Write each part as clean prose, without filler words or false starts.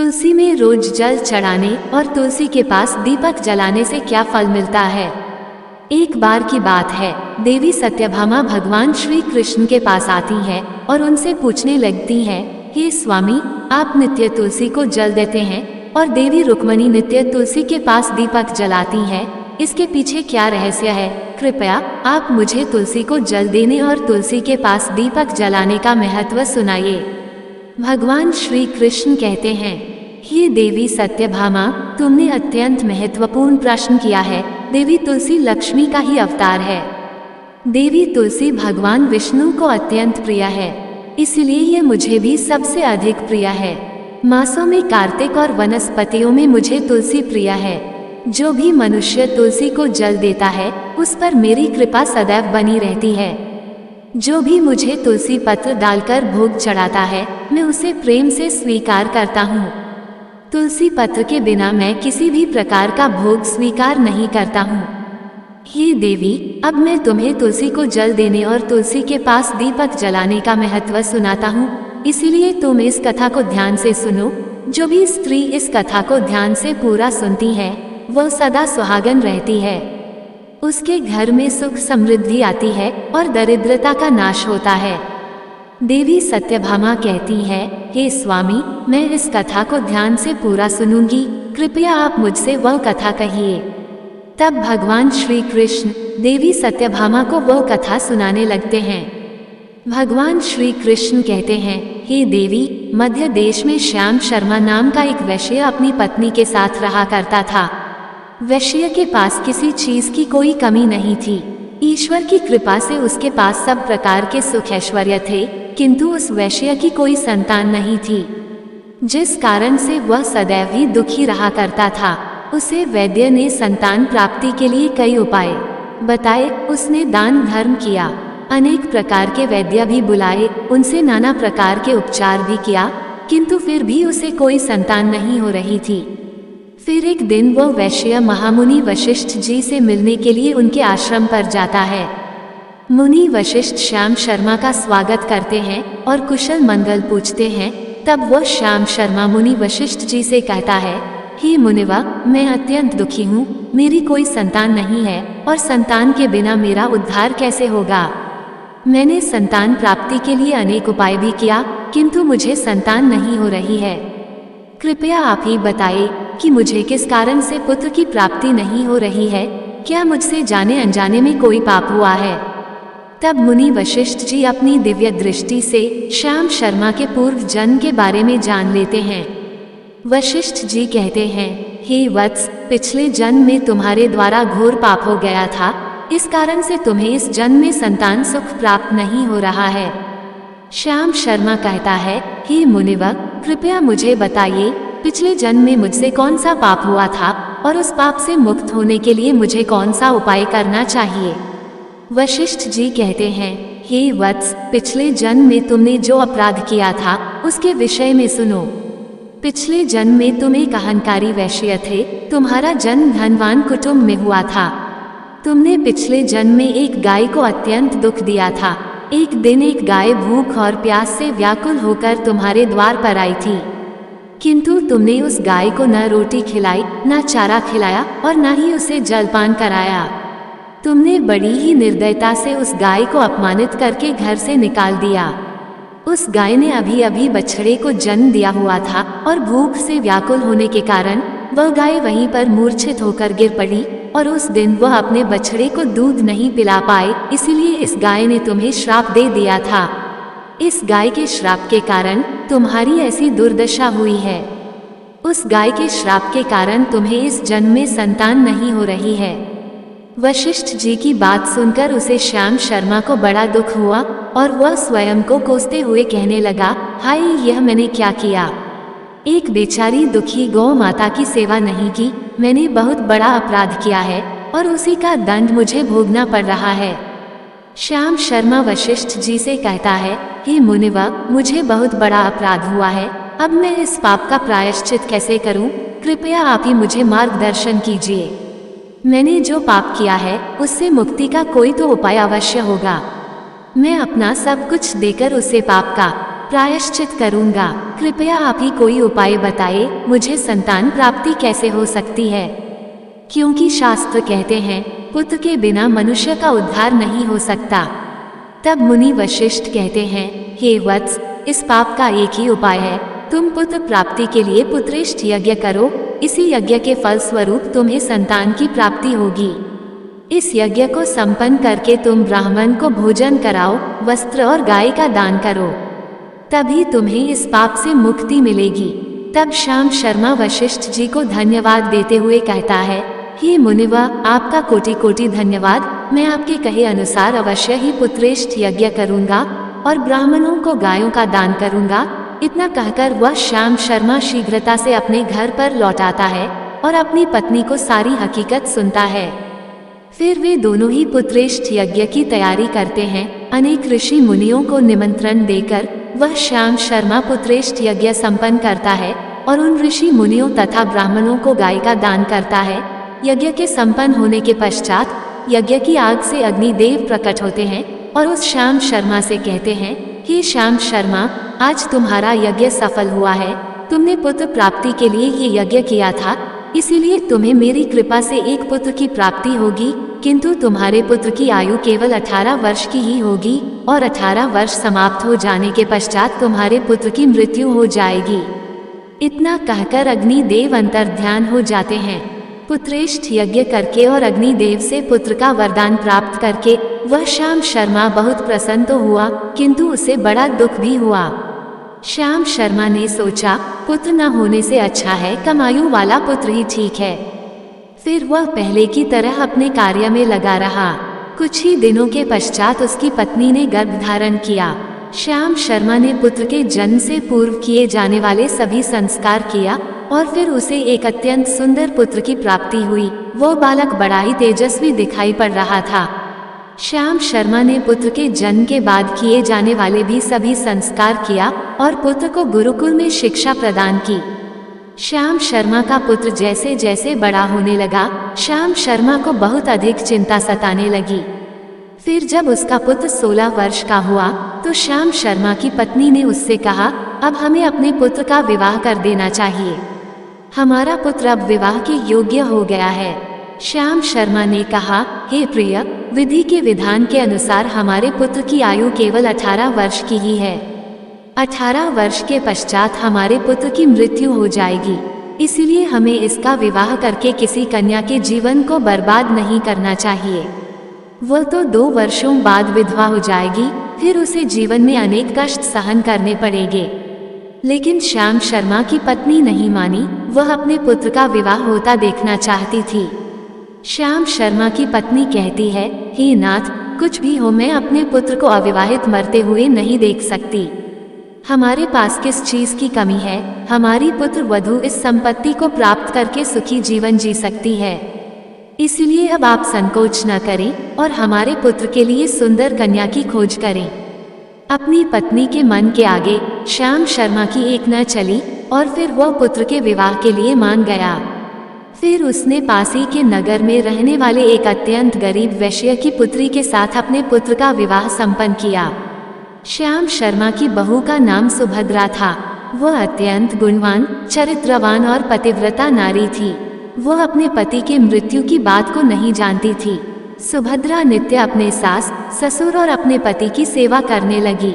तुलसी में रोज जल चढ़ाने और तुलसी के पास दीपक जलाने से क्या फल मिलता है। एक बार की बात है, देवी सत्यभामा भगवान श्री कृष्ण के पास आती है और उनसे पूछने लगती है, हे स्वामी, आप नित्य तुलसी को जल देते हैं और देवी रुक्मणी नित्य तुलसी के पास दीपक जलाती है, इसके पीछे क्या रहस्य है? कृपया आप मुझे तुलसी को जल देने और तुलसी के पास दीपक जलाने का महत्व सुनाइए। भगवान श्री कृष्ण कहते हैं, हे देवी सत्यभामा, तुमने अत्यंत महत्वपूर्ण प्रश्न किया है। देवी तुलसी लक्ष्मी का ही अवतार है। देवी तुलसी भगवान विष्णु को अत्यंत प्रिय है, इसलिए ये मुझे भी सबसे अधिक प्रिय है। मासों में कार्तिक और वनस्पतियों में मुझे तुलसी प्रिय है। जो भी मनुष्य तुलसी को जल देता है, उस पर मेरी कृपा सदैव बनी रहती है। जो भी मुझे तुलसी पत्र डालकर भोग चढ़ाता है, मैं उसे प्रेम से स्वीकार करता हूँ। तुलसी पत्र के बिना मैं किसी भी प्रकार का भोग स्वीकार नहीं करता हूँ। हे देवी, अब मैं तुम्हें तुलसी को जल देने और तुलसी के पास दीपक जलाने का महत्व सुनाता हूँ, इसीलिए तुम इस कथा को ध्यान से सुनो। जो भी स्त्री इस कथा को ध्यान से पूरा सुनती है, वह सदा सुहागन रहती है। उसके घर में सुख समृद्धि आती है और दरिद्रता का नाश होता है। देवी सत्यभामा कहती है, हे स्वामी, मैं इस कथा को ध्यान से पूरा सुनूंगी, कृपया आप मुझसे वह कथा कहिए। तब भगवान श्री कृष्ण देवी सत्यभामा को वह कथा सुनाने लगते हैं। भगवान श्री कृष्ण कहते हैं, हे देवी, मध्य देश में श्याम शर्मा नाम का एक वैश्य अपनी पत्नी के साथ रहा करता था। वैश्य के पास किसी चीज की कोई कमी नहीं थी। ईश्वर की कृपा से उसके पास सब प्रकार के सुख ऐश्वर्य थे, किंतु उस वैश्य की कोई संतान नहीं थी, जिस कारण से वह सदैव ही दुखी रहा करता था। उसे वैद्य ने संतान प्राप्ति के लिए कई उपाय बताए। उसने दान धर्म किया, अनेक प्रकार के वैद्य भी बुलाए, उनसे नाना प्रकार के उपचार भी किया, किंतु फिर भी उसे कोई संतान नहीं हो रही थी। फिर एक दिन वो वैश्य महामुनि वशिष्ठ जी से मिलने के लिए उनके आश्रम पर जाता है। मुनि वशिष्ठ श्याम शर्मा का स्वागत करते हैं और कुशल मंगल पूछते हैं। तब वो श्याम शर्मा मुनि वशिष्ठ जी से कहता है, हे मुनिवा, मैं अत्यंत दुखी हूँ, मेरी कोई संतान नहीं है और संतान के बिना मेरा उद्धार कैसे होगा। मैंने संतान प्राप्ति के लिए अनेक उपाय भी किया, किंतु मुझे संतान नहीं हो रही है। कृपया आप ही बताइए कि मुझे किस कारण से पुत्र की प्राप्ति नहीं हो रही है। क्या मुझसे जाने अनजाने में कोई पाप हुआ है? तब मुनि वशिष्ठ जी अपनी दिव्य दृष्टि से श्याम शर्मा के पूर्व जन्म के बारे में जान लेते हैं। वशिष्ठ जी कहते हैं, हे वत्स, पिछले जन्म में तुम्हारे द्वारा घोर पाप हो गया था, इस कारण से तुम्हें इस जन्म में संतान सुख प्राप्त नहीं हो रहा है। श्याम शर्मा कहता है, हे मुनिवर, कृपया मुझे बताइए, पिछले जन्म में मुझसे कौन सा पाप हुआ था और उस पाप से मुक्त होने के लिए मुझे कौन सा उपाय करना चाहिए। वशिष्ठ जी कहते हैं, हे वत्स, पिछले जन्म में तुमने जो अपराध किया था उसके विषय में सुनो। पिछले जन्म में तुम एक अहंकारी वैश्य थे। तुम्हारा जन्म धनवान कुटुंब में हुआ था। तुमने पिछले जन्म में एक गाय को अत्यंत दुख दिया था। एक दिन एक गाय भूख और प्यास से व्याकुल होकर तुम्हारे द्वार पर आई थी, किंतु तुमने उस गाय को न रोटी खिलाई, न चारा खिलाया और न ही उसे जलपान कराया। तुमने बड़ी ही निर्दयता से उस गाय को अपमानित करके घर से निकाल दिया। उस गाय ने अभी अभी बछड़े को जन्म दिया हुआ था और भूख से व्याकुल होने के कारण वह गाय वहीं पर मूर्छित होकर गिर पड़ी और उस दिन वह अपने बछड़े को दूध नहीं पिला पाए, इसीलिए इस गाय ने तुम्हें श्राप दे दिया था। इस गाय के श्राप के कारण तुम्हारी ऐसी दुर्दशा हुई है। उस गाय के श्राप के कारण तुम्हें इस जन्म में संतान नहीं हो रही है। वशिष्ठ जी की बात सुनकर उसे श्याम शर्मा को बड़ा दुख हुआ और वह स्वयं को कोसते हुए कहने लगा, हाय, यह मैंने क्या किया। एक बेचारी दुखी गौ माता की सेवा नहीं की। मैंने बहुत बड़ा अपराध किया है और उसी का दंड मुझे भोगना पड़ रहा है। श्याम शर्मा वशिष्ठ जी से कहता है, हे मुनिवा, मुझे बहुत बड़ा अपराध हुआ है। अब मैं इस पाप का प्रायश्चित कैसे करूं? कृपया आप ही मुझे मार्गदर्शन कीजिए। मैंने जो पाप किया है उससे मुक्ति का कोई तो उपाय अवश्य होगा। मैं अपना सब कुछ देकर उसे पाप का प्रायश्चित करूंगा। कृपया आप ही कोई उपाय बताइए, मुझे संतान प्राप्ति कैसे हो सकती है, क्योंकि शास्त्र कहते हैं पुत्र के बिना मनुष्य का उद्धार नहीं हो सकता। तब मुनि वशिष्ठ कहते हैं, हे वत्स, इस पाप का एक ही उपाय है, तुम पुत्र प्राप्ति के लिए पुत्रेष्ठ यज्ञ करो। इसी यज्ञ के फल स्वरूप तुम्हें संतान की प्राप्ति होगी। इस यज्ञ को संपन्न करके तुम ब्राह्मण को भोजन कराओ, वस्त्र और गाय का दान करो, तभी तुम्हें इस पाप से मुक्ति मिलेगी। तब श्याम शर्मा वशिष्ठ जी को धन्यवाद देते हुए कहता है, हे मुनिवा, आपका कोटि कोटि धन्यवाद। मैं आपके कहे अनुसार अवश्य ही पुत्रेष्ठ यज्ञ करूंगा और ब्राह्मणों को गायों का दान करूंगा। इतना कहकर वह श्याम शर्मा शीघ्रता से अपने घर पर लौट आता है और अपनी पत्नी को सारी हकीकत सुनता है। फिर वे दोनों ही पुत्रेष्ठ यज्ञ की तैयारी करते हैं। अनेक ऋषि मुनियों को निमंत्रण देकर वह श्याम शर्मा पुत्रेष्ठ यज्ञ संपन्न करता है और उन ऋषि मुनियों तथा ब्राह्मणों को गाय का दान करता है। यज्ञ के संपन्न होने के पश्चात यज्ञ की आग से अग्निदेव प्रकट होते हैं और उस श्याम शर्मा से कहते हैं, हे श्याम शर्मा, आज तुम्हारा यज्ञ सफल हुआ है। तुमने पुत्र प्राप्ति के लिए ये यज्ञ किया था, इसीलिए तुम्हें मेरी कृपा से एक पुत्र की प्राप्ति होगी, किंतु तुम्हारे पुत्र की आयु केवल 18 वर्ष की ही होगी और 18 वर्ष समाप्त हो जाने के पश्चात तुम्हारे पुत्र की मृत्यु हो जाएगी। इतना कहकर अग्निदेव अंतर्ध्यान हो जाते हैं। पुत्रेष्ठ यज्ञ करके और अग्निदेव से पुत्र का वरदान प्राप्त करके वह श्याम शर्मा बहुत प्रसन्न तो हुआ, किंतु उसे बड़ा दुख भी हुआ। श्याम शर्मा ने सोचा, पुत्र न होने से अच्छा है कमायु वाला पुत्र ही ठीक है। फिर वह पहले की तरह अपने कार्य में लगा रहा। कुछ ही दिनों के पश्चात उसकी पत्नी ने गर्भ धारण किया। श्याम शर्मा ने पुत्र के जन्म से पूर्व किए जाने वाले सभी संस्कार किया और फिर उसे एक अत्यंत सुंदर पुत्र की प्राप्ति हुई। वो बालक बड़ा ही तेजस्वी दिखाई पड़ रहा था। श्याम शर्मा ने पुत्र के जन्म के बाद किए जाने वाले भी सभी संस्कार किया और पुत्र को गुरुकुल में शिक्षा प्रदान की। श्याम शर्मा का पुत्र जैसे जैसे बड़ा होने लगा, श्याम शर्मा को बहुत अधिक चिंता सताने लगी। फिर जब उसका पुत्र 16 वर्ष का हुआ तो श्याम शर्मा की पत्नी ने उससे कहा, अब हमें अपने पुत्र का विवाह कर देना चाहिए। हमारा पुत्र अब विवाह के योग्य हो गया है। श्याम शर्मा ने कहा, हे प्रिय, विधि के विधान के अनुसार हमारे पुत्र की आयु केवल 18 वर्ष की ही है। 18 वर्ष के पश्चात हमारे पुत्र की मृत्यु हो जाएगी, इसीलिए हमें इसका विवाह करके किसी कन्या के जीवन को बर्बाद नहीं करना चाहिए। वह तो 2 वर्षों बाद विधवा हो जाएगी, फिर उसे जीवन में अनेक कष्ट सहन करने पड़ेंगे। लेकिन श्याम शर्मा की पत्नी नहीं मानी, वह अपने पुत्र का विवाह होता देखना चाहती थी। श्याम शर्मा की पत्नी कहती है, हे नाथ, कुछ भी हो, मैं अपने पुत्र को अविवाहित मरते हुए नहीं देख सकती। हमारे पास किस चीज की कमी है? हमारी पुत्र वधू इस संपत्ति को प्राप्त करके सुखी जीवन जी सकती है। इसलिए अब आप संकोच न करें और हमारे पुत्र के लिए सुंदर कन्या की खोज करें। अपनी पत्नी के मन के आगे श्याम शर्मा की एक न चली और फिर वह पुत्र के विवाह के लिए मान गया। फिर उसने पास ही के नगर में रहने वाले एक अत्यंत गरीब वैश्य की पुत्री के साथ अपने पुत्र का विवाह संपन्न किया। श्याम शर्मा की बहू का नाम सुभद्रा था। वह अत्यंत गुणवान, चरित्रवान और पतिव्रता नारी थी। वह अपने पति के मृत्यु की बात को नहीं जानती थी। सुभद्रा नित्य अपने सास, ससुर और अपने पति की सेवा करने लगी।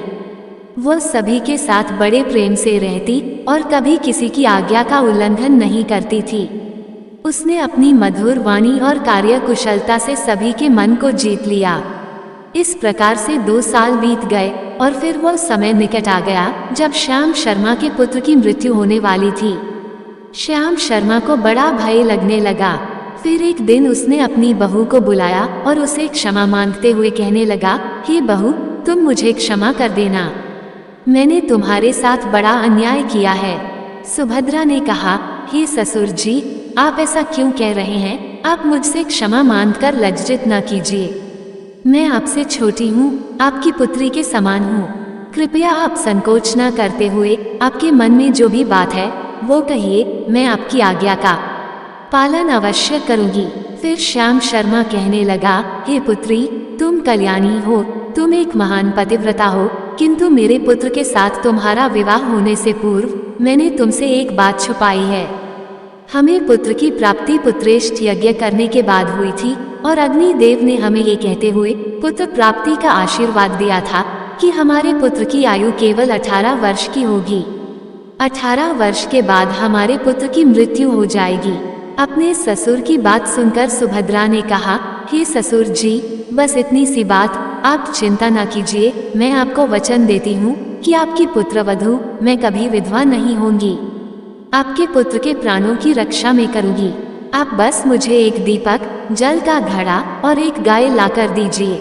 वह सभी के साथ बड़े प्रेम से रहती और कभी किसी की आज्ञा का उल्लंघन नहीं करती थी। उसने अपनी मधुर वाणी और कार्यकुशलता से सभी के मन को जीत लिया। इस प्रकार से 2 साल बीत गए और फिर वह समय निकट आ गया जब श्याम शर्मा के पुत्र की मृत्यु होने वाली थी। श्याम शर्मा को बड़ा भय लगने लगा। फिर एक दिन उसने अपनी बहू को बुलाया और उसे क्षमा मांगते हुए कहने लगा, हे बहू, तुम मुझे क्षमा कर देना, मैंने तुम्हारे साथ बड़ा अन्याय किया है। सुभद्रा ने कहा, हे ससुर जी, आप ऐसा क्यों कह रहे हैं? आप मुझसे क्षमा मांगकर लज्जित न कीजिए। मैं आपसे छोटी हूँ, आपकी पुत्री के समान हूँ। कृपया आप संकोच न करते हुए आपके मन में जो भी बात है वो कहिए, मैं आपकी आज्ञा का पालन अवश्य करूंगी। फिर श्याम शर्मा कहने लगा, हे पुत्री, तुम कल्याणी हो, तुम एक महान पतिव्रता हो, किंतु मेरे पुत्र के साथ तुम्हारा विवाह होने से पूर्व मैंने तुमसे एक बात छुपाई है। हमें पुत्र की प्राप्ति पुत्रेष्ठ यज्ञ करने के बाद हुई थी और अग्निदेव ने हमें ये कहते हुए पुत्र प्राप्ति का आशीर्वाद दिया था कि हमारे पुत्र की आयु केवल 18 वर्ष की होगी। 18 वर्ष के बाद हमारे पुत्र की मृत्यु हो जाएगी। अपने ससुर की बात सुनकर सुभद्रा ने कहा, हे ससुर जी, बस इतनी सी बात, आप चिंता न कीजिए। मैं आपको वचन देती हूँ कि आपकी पुत्रवधू मैं कभी विधवा नहीं होंगी। आपके पुत्र के प्राणों की रक्षा मैं करूँगी। आप बस मुझे एक दीपक, जल का घड़ा और एक गाय लाकर दीजिए।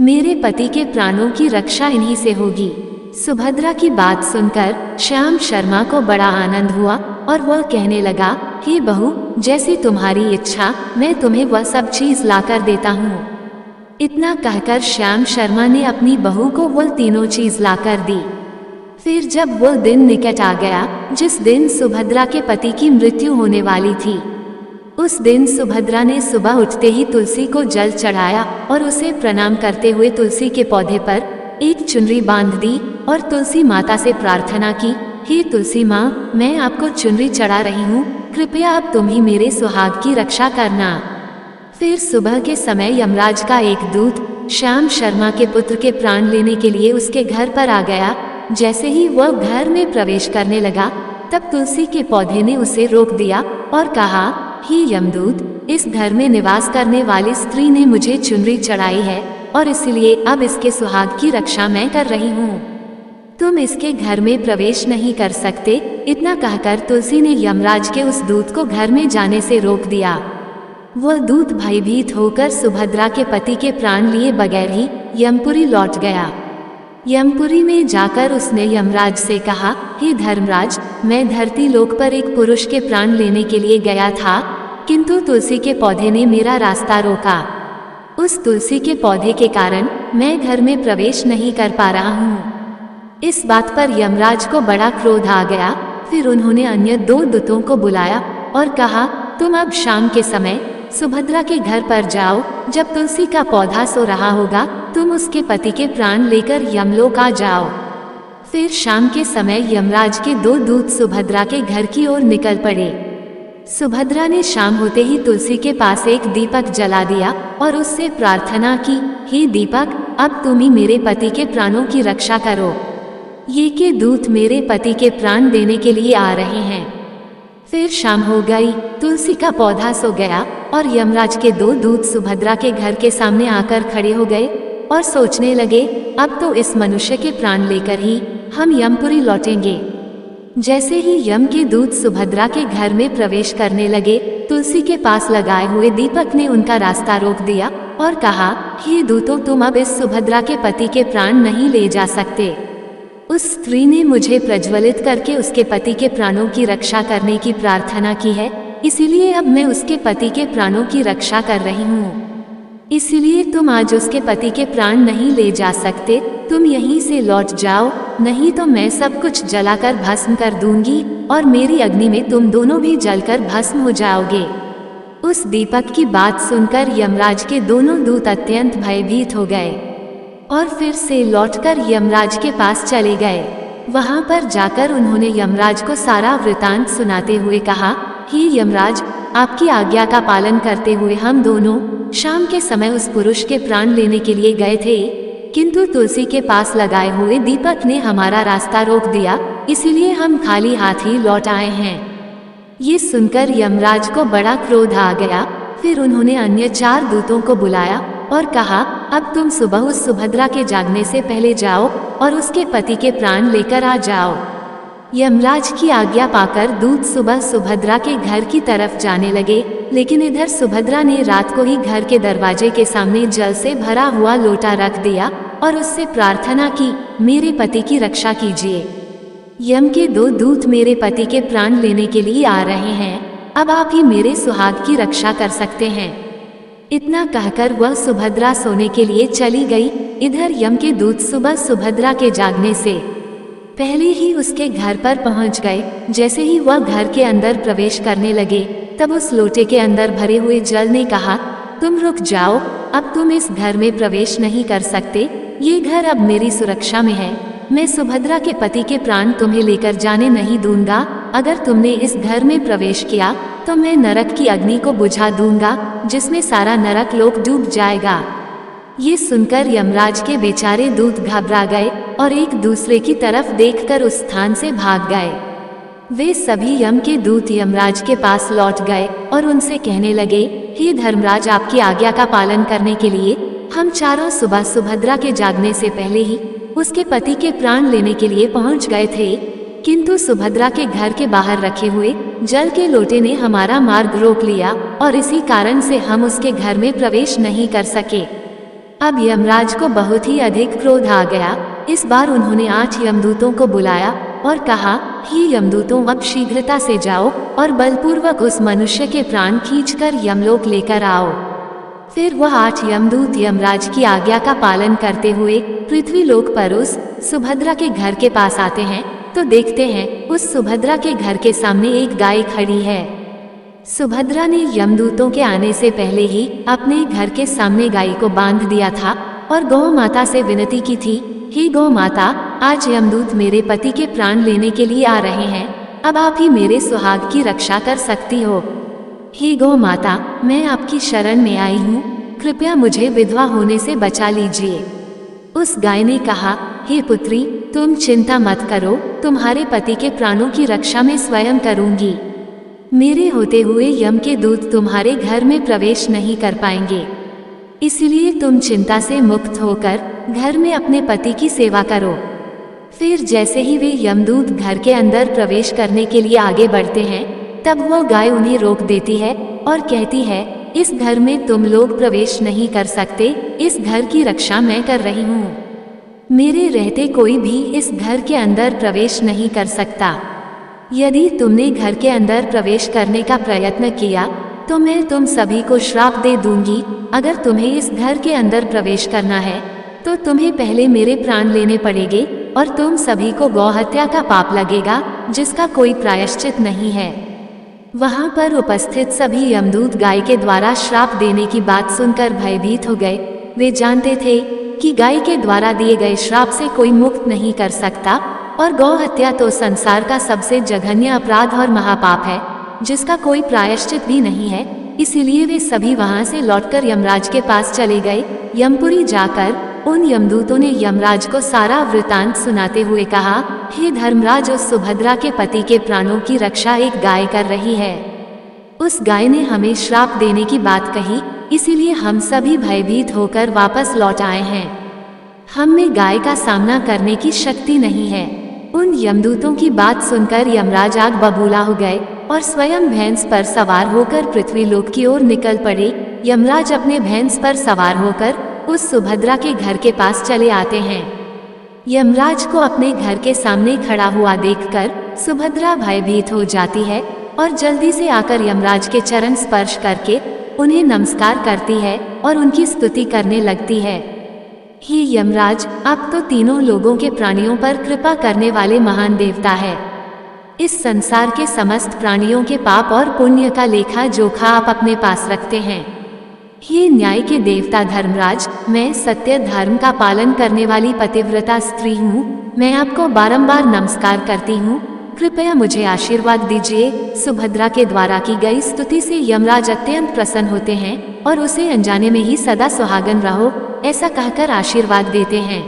मेरे पति के प्राणों की रक्षा इन्हीं से होगी। सुभद्रा की बात सुनकर श्याम शर्मा को बड़ा आनंद हुआ और वह कहने लगा, हे बहू, जैसी तुम्हारी इच्छा, मैं तुम्हें वह सब चीज लाकर देता हूँ। इतना कहकर श्याम शर्मा ने अपनी बहू को वह तीनों चीज लाकर दी। फिर जब वह दिन निकट आ गया जिस दिन सुभद्रा के पति की मृत्यु होने वाली थी, उस दिन सुभद्रा ने सुबह उठते ही तुलसी को जल चढ़ाया और उसे प्रणाम करते हुए तुलसी के पौधे पर एक चुनरी बांध दी और तुलसी माता से प्रार्थना की, हे तुलसी माँ, मैं आपको चुनरी चढ़ा रही हूँ, कृपया अब तुम ही मेरे सुहाग की रक्षा करना। फिर सुबह के समय यमराज का एक दूत श्याम शर्मा के पुत्र के प्राण लेने के लिए उसके घर पर आ गया। जैसे ही वह घर में प्रवेश करने लगा तब तुलसी के पौधे ने उसे रोक दिया और कहा, हे यमदूत, इस घर में निवास करने वाली स्त्री ने मुझे चुनरी चढ़ाई है और इसलिए अब इसके सुहाग की रक्षा मैं कर रही हूँ। तुम इसके घर में प्रवेश नहीं कर सकते। इतना कहकर तुलसी ने यमराज के उस दूत को घर में जाने से रोक दिया। वह दूत भयभीत होकर सुभद्रा के पति के प्राण लिए बगैर ही यमपुरी लौट गया। यमपुरी में जाकर उसने यमराज से कहा, हे धर्मराज, मैं धरती लोक पर एक पुरुष के प्राण लेने के लिए गया था, किंतु तुलसी के पौधे ने मेरा रास्ता रोका। उस तुलसी के पौधे के कारण मैं घर में प्रवेश नहीं कर पा रहा हूँ। इस बात पर यमराज को बड़ा क्रोध आ गया। फिर उन्होंने अन्य 2 दूतों को बुलाया और कहा, तुम अब शाम के समय सुभद्रा के घर पर जाओ। जब तुलसी का पौधा सो रहा होगा तुम उसके पति के प्राण लेकर यमलोक आ जाओ। फिर शाम के समय यमराज के 2 दूत सुभद्रा के घर की ओर निकल पड़े। सुभद्रा ने शाम होते ही तुलसी के पास एक दीपक जला दिया और उससे प्रार्थना की, हे दीपक, अब तुम ही मेरे पति के प्राणों की रक्षा करो। ये के दूत मेरे पति के प्राण देने के लिए आ रहे हैं। फिर शाम हो गई, तुलसी का पौधा सो गया और यमराज के 2 दूत सुभद्रा के घर के सामने आकर खड़े हो गए और सोचने लगे, अब तो इस मनुष्य के प्राण लेकर ही हम यमपुरी लौटेंगे। जैसे ही यम के दूत सुभद्रा के घर में प्रवेश करने लगे, तुलसी के पास लगाए हुए दीपक ने उनका रास्ता रोक दिया और कहा, हे दूतों, तुम अब इस सुभद्रा के पति के प्राण नहीं ले जा सकते। उस स्त्री ने मुझे प्रज्वलित करके उसके पति के प्राणों की रक्षा करने की प्रार्थना की है, इसीलिए अब मैं उसके पति के प्राणों की रक्षा कर रही हूँ। इसलिए तुम आज उसके पति के प्राण नहीं ले जा सकते। तुम यहीं से लौट जाओ, नहीं तो मैं सब कुछ जलाकर भस्म कर दूंगी और मेरी अग्नि में तुम दोनों भी जलकर भस्म हो जाओगे। उस दीपक की बात सुनकर यमराज के दोनों दूत अत्यंत भयभीत हो गए और फिर से लौटकर यमराज के पास चले गए। वहां पर जाकर उन्होंने यमराज को सारा वृतांत सुनाते हुए कहा, हे यमराज, आपकी आज्ञा का पालन करते हुए हम दोनों शाम के समय उस पुरुष के प्राण लेने के लिए गए थे, किंतु तुलसी के पास लगाए हुए दीपक ने हमारा रास्ता रोक दिया, इसीलिए हम खाली हाथ ही लौट आए हैं। ये सुनकर यमराज को बड़ा क्रोध आ गया। फिर उन्होंने अन्य 4 दूतों को बुलाया और कहा, अब तुम सुबह उस सुभद्रा के जागने से पहले जाओ और उसके पति के प्राण लेकर आ जाओ। यमराज की आज्ञा पाकर दूत सुबह सुभद्रा के घर की तरफ जाने लगे, लेकिन इधर सुभद्रा ने रात को ही घर के दरवाजे के सामने जल से भरा हुआ लोटा रख दिया और उससे प्रार्थना की, मेरे पति की रक्षा कीजिए। यम के 2 दूत मेरे पति के प्राण लेने के लिए आ रहे हैं, अब आप ही मेरे सुहाग की रक्षा कर सकते हैं। इतना कहकर वह सुभद्रा सोने के लिए चली गई। इधर यम के दूत सुबह सुभद्रा के जागने से पहले ही उसके घर पर पहुंच गए। जैसे ही वह घर के अंदर प्रवेश करने लगे तब उस लोटे के अंदर भरे हुए जल ने कहा, तुम रुक जाओ, अब तुम इस घर में प्रवेश नहीं कर सकते। ये घर अब मेरी सुरक्षा में है। मैं सुभद्रा के पति के प्राण तुम्हें लेकर जाने नहीं दूंगा। अगर तुमने इस घर में प्रवेश किया तो मैं नरक की अग्नि को बुझा दूंगा, जिसमें सारा नरक लोक डूब जाएगा। ये सुनकर यमराज के बेचारे दूत घबरा गए और एक दूसरे की तरफ देखकर उस स्थान से भाग गए। वे सभी यम के दूत यमराज के पास लौट गए और उनसे कहने लगे, हे धर्मराज, आपकी आज्ञा का पालन करने के लिए हम चारों सुबह सुभद्रा के जागने से पहले ही उसके पति के प्राण लेने के लिए पहुंच गए थे, किंतु सुभद्रा के घर के बाहर रखे हुए जल के लोटे ने हमारा मार्ग रोक लिया और इसी कारण से हम उसके घर में प्रवेश नहीं कर सके। अब यमराज को बहुत ही अधिक क्रोध आ गया। इस बार उन्होंने 8 यमदूतों को बुलाया और कहा, हे यमदूतों, अब शीघ्रता से जाओ और बलपूर्वक उस मनुष्य के प्राण खींचकर यमलोक लेकर आओ। फिर वह 8 यमदूत यमराज की आज्ञा का पालन करते हुए पृथ्वी लोक पर उस सुभद्रा के घर के पास आते हैं तो देखते हैं उस सुभद्रा के घर के सामने एक गाय खड़ी है। सुभद्रा ने यमदूतों के आने से पहले ही अपने घर के सामने गाय को बांध दिया था और गौ माता से विनती की थी, हे गौ माता, आज यमदूत मेरे पति के प्राण लेने के लिए आ रहे हैं। अब आप ही मेरे सुहाग की रक्षा कर सकती हो। हे गौ माता, मैं आपकी शरण में आई हूँ, कृपया मुझे विधवा होने से बचा लीजिए। उस गाय ने कहा, हे पुत्री, तुम चिंता मत करो, तुम्हारे पति के प्राणों की रक्षा मैं स्वयं करूंगी। मेरे होते हुए यम के दूत तुम्हारे घर में प्रवेश नहीं कर पाएंगे, इसलिए तुम चिंता से मुक्त होकर घर में अपने पति की सेवा करो। फिर जैसे ही वे यमदूत घर के अंदर प्रवेश करने के लिए आगे बढ़ते हैं, तब वो गाय उन्हें रोक देती है और कहती है, इस घर में तुम लोग प्रवेश नहीं कर सकते, इस घर की रक्षा मैं कर रही हूँ। मेरे रहते कोई भी इस घर के अंदर प्रवेश नहीं कर सकता। यदि तुमने घर के अंदर प्रवेश करने का प्रयत्न किया तो मैं तुम सभी को श्राप दे दूंगी। अगर तुम्हें इस घर के अंदर प्रवेश करना है तो तुम्हें पहले मेरे प्राण लेने पड़ेंगे और तुम सभी को गौहत्या का पाप लगेगा, जिसका कोई प्रायश्चित नहीं है। वहां पर उपस्थित सभी यमदूत गाय के द्वारा श्राप देने की बात सुनकर भयभीत हो गए। वे जानते थे कि गाय के द्वारा दिए गए श्राप से कोई मुक्त नहीं कर सकता और गौ हत्या तो संसार का सबसे जघन्य अपराध और महापाप है, जिसका कोई प्रायश्चित भी नहीं है। इसीलिए वे सभी वहां से लौटकर यमराज के पास चले गए। यमपुरी जाकर उन यमदूतों ने यमराज को सारा वृतांत सुनाते हुए कहा, हे धर्मराज, उस सुभद्रा के पति के प्राणों की रक्षा एक गाय कर रही है। उस गाय ने हमें श्राप देने की बात कही, इसीलिए हम सभी भयभीत होकर वापस लौट आए हैं। हम में गाय का सामना करने की शक्ति नहीं है। उन यमदूतों की बात सुनकर यमराज आग बबूला हो गए और स्वयं भैंस पर सवार होकर पृथ्वी लोक की ओर निकल पड़े। यमराज अपने भैंस पर सवार होकर उस सुभद्रा के घर के पास चले आते हैं। यमराज को अपने घर के सामने खड़ा हुआ देखकर सुभद्रा भयभीत हो जाती है और जल्दी से आकर यमराज के चरण स्पर्श करके उन्हें नमस्कार करती है और उनकी स्तुति करने लगती है। हे यमराज, आप तो तीनों लोगों के प्राणियों पर कृपा करने वाले महान देवता है। इस संसार के समस्त प्राणियों के पाप और पुण्य का लेखा जोखा आप अपने पास रखते हैं। हे न्याय के देवता धर्मराज, मैं सत्य धर्म का पालन करने वाली पतिव्रता स्त्री हूँ। मैं आपको बारंबार नमस्कार करती हूँ, कृपया मुझे आशीर्वाद दीजिए। सुभद्रा के द्वारा की गई स्तुति से यमराज अत्यंत प्रसन्न होते हैं और उसे अनजाने में ही सदा सुहागन रहो ऐसा कहकर आशीर्वाद देते हैं।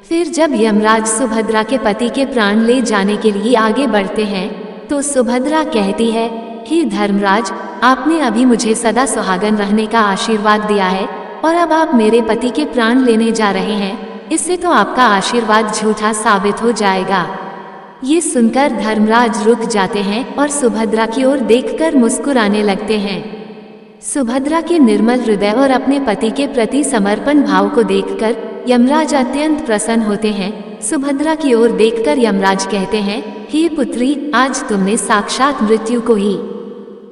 फिर जब यमराज सुभद्रा के पति के प्राण ले जाने के लिए आगे बढ़ते हैं तो सुभद्रा कहती है, हे धर्मराज, आपने अभी मुझे सदा सुहागन रहने का आशीर्वाद दिया है और अब आप मेरे पति के प्राण लेने जा रहे हैं। इससे तो आपका आशीर्वाद झूठा साबित हो जाएगा। ये सुनकर धर्मराज रुक जाते हैं और सुभद्रा की ओर देखकर मुस्कुराने लगते हैं। सुभद्रा के निर्मल हृदय और अपने पति के प्रति समर्पण भाव को देखकर यमराज अत्यंत प्रसन्न होते हैं। सुभद्रा की ओर देखकर यमराज कहते हैं, हे पुत्री, आज तुमने साक्षात मृत्यु को ही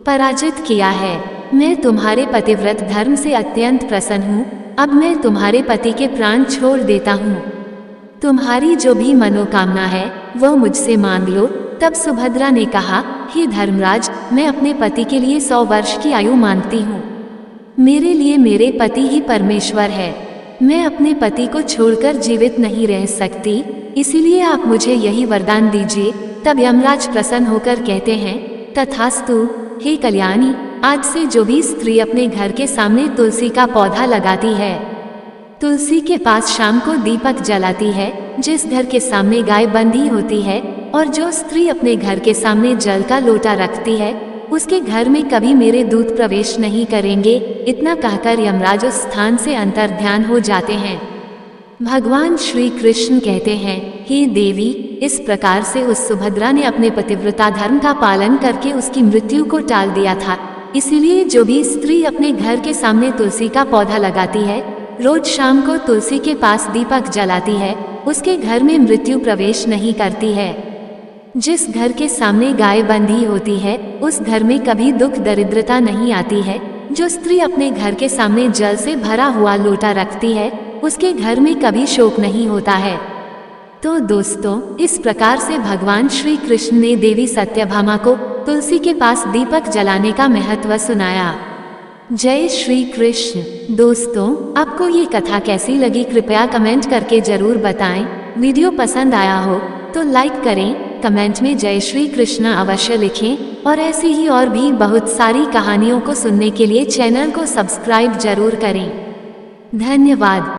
पराजित किया है। मैं तुम्हारे पतिव्रत धर्म से अत्यंत प्रसन्न हूँ। अब मैं तुम्हारे पति के प्राण छोड़ देता हूँ। तुम्हारी जो भी मनोकामना है वह मुझसे मांग लो। तब सुभद्रा ने कहा, हे धर्मराज, मैं अपने पति के लिए 100 वर्ष की आयु मांगती हूँ। मेरे लिए मेरे पति ही परमेश्वर है। मैं अपने पति को छोड़कर जीवित नहीं रह सकती, इसीलिए आप मुझे यही वरदान दीजिए। तब यमराज प्रसन्न होकर कहते हैं, तथास्तु हे कल्याणी, आज से जो भी स्त्री अपने घर के सामने तुलसी का पौधा लगाती है, तुलसी के पास शाम को दीपक जलाती है, जिस घर के सामने गाय बंधी होती है और जो स्त्री अपने घर के सामने जल का लोटा रखती है, उसके घर में कभी मेरे दूत प्रवेश नहीं करेंगे। इतना कहकर यमराज उस स्थान से अंतर्ध्यान हो जाते हैं। भगवान श्री कृष्ण कहते हैं, हे देवी, इस प्रकार से उस सुभद्रा ने अपने पतिव्रता धर्म का पालन करके उसकी मृत्यु को टाल दिया था। इसीलिए जो भी स्त्री अपने घर के सामने तुलसी का पौधा लगाती है, रोज शाम को तुलसी के पास दीपक जलाती है, उसके घर में मृत्यु प्रवेश नहीं करती है। जिस घर के सामने गाय बंधी होती है, उस घर में कभी दुख दरिद्रता नहीं आती है। जो स्त्री अपने घर के सामने जल से भरा हुआ लोटा रखती है, उसके घर में कभी शोक नहीं होता है। तो दोस्तों, इस प्रकार से भगवान श्री कृष्ण ने देवी सत्यभामा को तुलसी के पास दीपक जलाने का महत्व सुनाया। जय श्री कृष्ण। दोस्तों, आपको ये कथा कैसी लगी कृपया कमेंट करके जरूर बताएं। वीडियो पसंद आया हो तो लाइक करें, कमेंट में जय श्री कृष्ण अवश्य लिखें और ऐसी ही और भी बहुत सारी कहानियों को सुनने के लिए चैनल को सब्सक्राइब जरूर करें। धन्यवाद।